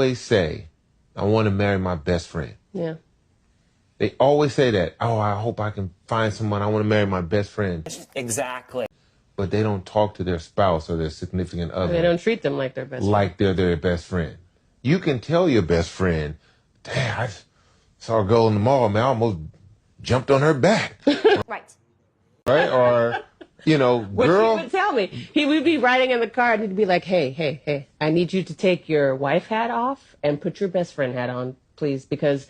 always say, I want to marry my best friend. Yeah. They always say that. Oh, I hope I can find someone. I want to marry my best friend. Exactly. But they don't talk to their spouse or their significant other. They don't treat them like their best friend. Like they're their best friend. You can tell your best friend, damn, I saw a girl in the mall, man, I almost jumped on her back. Right. Right? Or, you know, girl. He would tell me. He would be riding in the car and he'd be like, hey, I need you to take your wife hat off and put your best friend hat on, please, because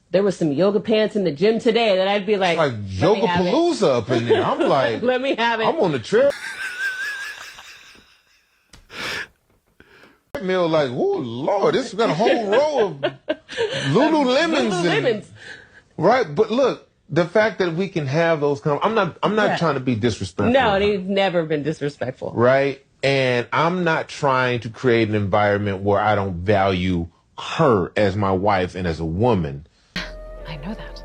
there was some yoga pants in the gym today that I'd be like Yoga Palooza up in there. I'm like, let me have it. I'm on the trip. Meal like, oh Lord, this got a whole row of Lululemons. Right? But look, the fact that we can have those I'm not trying to be disrespectful. No, he's never been disrespectful. Right? And I'm not trying to create an environment where I don't value her as my wife and as a woman. I know that.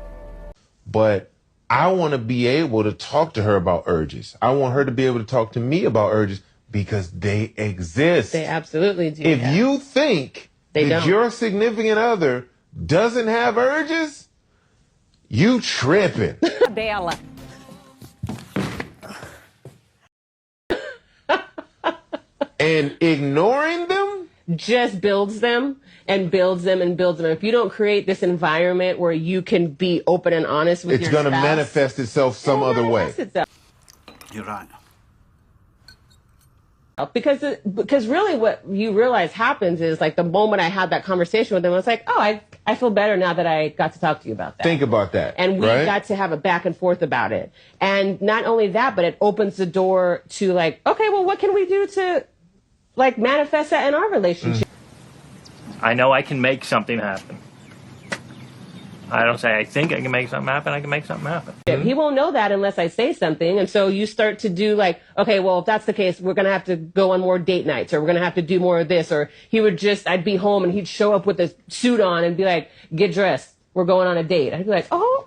But I want to be able to talk to her about urges. I want her to be able to talk to me about urges because they exist. They absolutely do. If you think that your significant other doesn't have urges, you tripping. Bela. And ignoring them just builds them and builds them and builds them. If you don't create this environment where you can be open and honest with your spouse, it's going to manifest itself some other way. You're right. Because really what you realize happens is like the moment I had that conversation with them, I was like, oh, I feel better now that I got to talk to you about that. Think about that. And we got to have a back and forth about it. And not only that, but it opens the door to like, okay, well, what can we do to like manifest that in our relationship? I know I can make something happen. I don't say I think I can make something happen. I can make something happen. He won't know that unless I say something. And so you start to do like, okay, well, if that's the case, we're going to have to go on more date nights or we're going to have to do more of this. Or I'd be home and he'd show up with a suit on and be like, get dressed. We're going on a date. I'd be like, oh,